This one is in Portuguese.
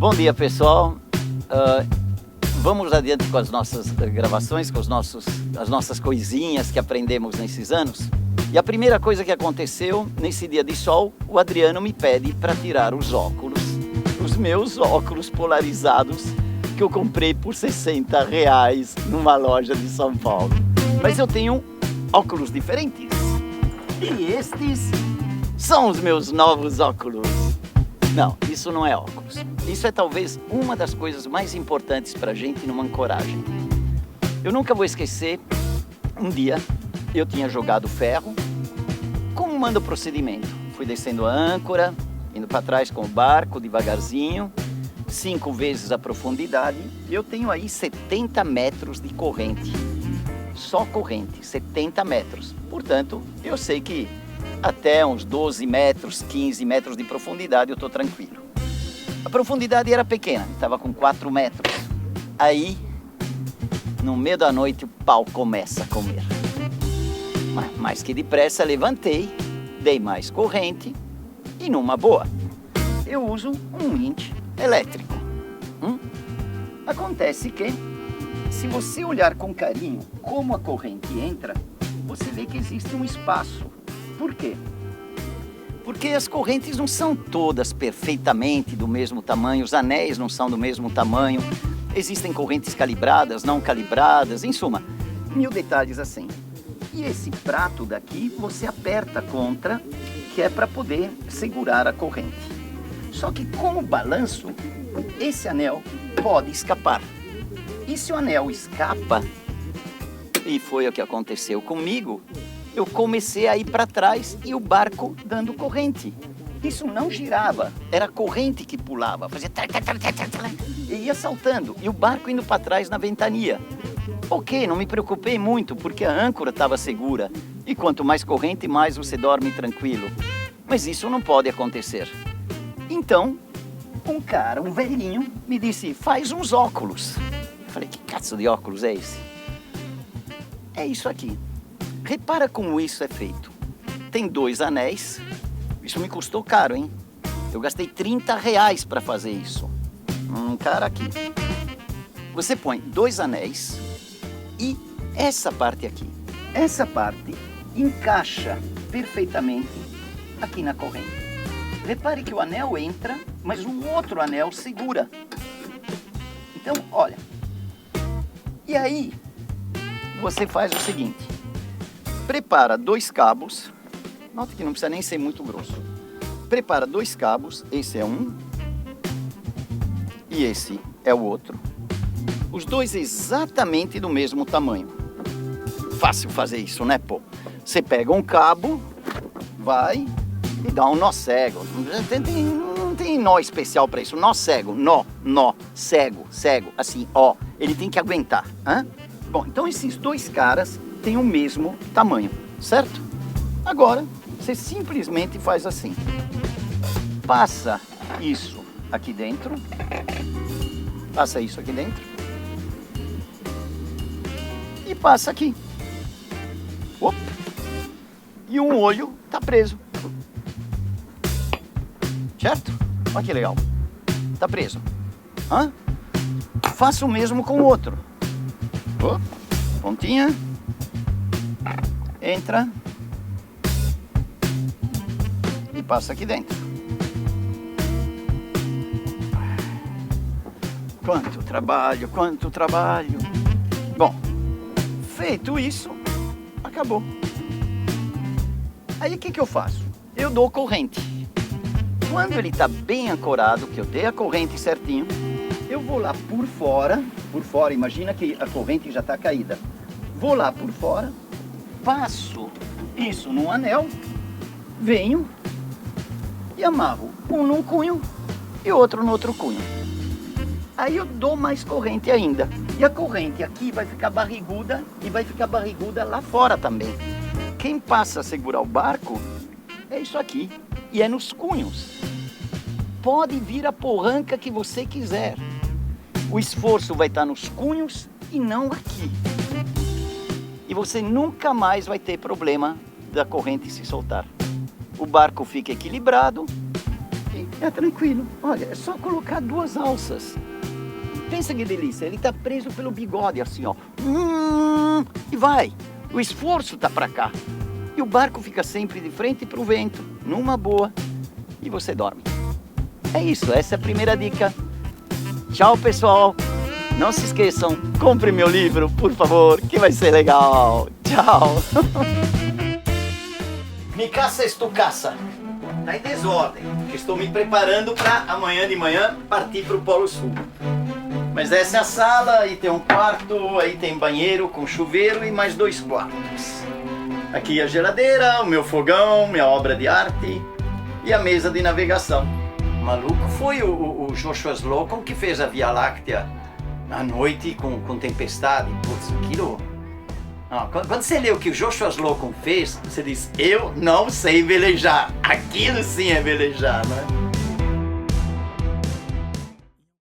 Bom dia, pessoal. Vamos adiante com as nossas gravações, com as nossas coisinhas que aprendemos nesses anos. E a primeira coisa que aconteceu, nesse dia de sol, o Adriano me pede para tirar os óculos, os meus óculos polarizados, que eu comprei por R$60 numa loja de São Paulo. Mas eu tenho óculos diferentes. E estes são os meus novos óculos. Não, isso não é óculos. Isso é talvez uma das coisas mais importantes para a gente numa ancoragem. Eu nunca vou esquecer, um dia eu tinha jogado ferro. Como manda o procedimento? Fui descendo a âncora, indo para trás com o barco devagarzinho, 5 vezes a profundidade. Eu tenho aí 70 metros de corrente. Só corrente, 70 metros. Portanto, eu sei que até uns 12 metros, 15 metros de profundidade eu estou tranquilo. A profundidade era pequena, estava com 4 metros. Aí, no meio da noite, o pau começa a comer. Mais que depressa, levantei, dei mais corrente e numa boa. Eu uso um winch elétrico. Acontece que, se você olhar com carinho como a corrente entra, você vê que existe um espaço. Por quê? Porque as correntes não são todas perfeitamente do mesmo tamanho, os anéis não são do mesmo tamanho, existem correntes calibradas, não calibradas, em suma, 1000 detalhes assim. E esse prato daqui você aperta contra, que é para poder segurar a corrente. Só que com o balanço, esse anel pode escapar. E se o anel escapa, e foi o que aconteceu comigo, eu comecei a ir para trás e o barco dando corrente. Isso não girava, era a corrente que pulava, fazia e ia saltando, e o barco indo para trás na ventania. Ok, não me preocupei muito, porque a âncora estava segura, e quanto mais corrente, mais você dorme tranquilo. Mas isso não pode acontecer. Então, um velhinho, me disse, faz uns óculos. Eu falei, que caço de óculos é esse? É isso aqui. Repara como isso é feito. Tem 2 anéis. Isso me custou caro, hein? Eu gastei R$30 para fazer isso. Cara aqui. Você põe 2 anéis e essa parte aqui. Essa parte encaixa perfeitamente aqui na corrente. Repare que o anel entra, mas o outro anel segura. Então, olha. E aí, você faz o seguinte. Prepara 2 cabos, nota que não precisa nem ser muito grosso. Prepara 2 cabos, esse é um e esse é o outro. Os 2 exatamente do mesmo tamanho. Fácil fazer isso, né, pô? Você pega um cabo, vai e dá um nó cego. Não tem nó especial para isso, nó cego, nó, cego, assim, ó. Ele tem que aguentar, hein? Bom, então esses 2 caras tem o mesmo tamanho, certo? Agora, você simplesmente faz assim. Passa isso aqui dentro. Passa isso aqui dentro. E passa aqui. Opa. E um olho tá preso. Certo? Olha que legal. Tá preso. Faça o mesmo com o outro. Opa. Pontinha. Entra e passa aqui dentro. Quanto trabalho, quanto trabalho. Bom, feito isso, acabou. Aí o que eu faço? Eu dou corrente. Quando ele está bem ancorado, que eu dei a corrente certinho, eu vou lá por fora, imagina que a corrente já está caída. Vou lá por fora, passo isso num anel, venho e amarro um num cunho e outro no outro cunho. Aí eu dou mais corrente ainda. E a corrente aqui vai ficar barriguda e vai ficar barriguda lá fora também. Quem passa a segurar o barco é isso aqui. E é nos cunhos. Pode vir a porranca que você quiser. O esforço vai estar nos cunhos e não aqui. E você nunca mais vai ter problema da corrente se soltar. O barco fica equilibrado e É tranquilo. Olha, é só colocar 2 alças. Pensa que delícia, ele tá preso pelo bigode assim, ó. E vai. O esforço tá pra cá. E o barco fica sempre de frente pro vento, numa boa. E você dorme. É isso, essa é a primeira dica. Tchau, pessoal. Não se esqueçam, compre meu livro, por favor, que vai ser legal. Tchau. Mi casa es tu casa. Tá em desordem, porque estou me preparando para amanhã de manhã partir para o Polo Sul. Mas essa é a sala, aí tem um quarto, aí tem banheiro com chuveiro e mais 2 quartos. Aqui a geladeira, o meu fogão, minha obra de arte e a mesa de navegação. Maluco foi o Joshua Slocum que fez a Via Láctea à noite com tempestade. Putz, aquilo... Quando você lê o que o Joshua Slocum fez, você diz, eu não sei velejar. Aquilo sim é velejar, né?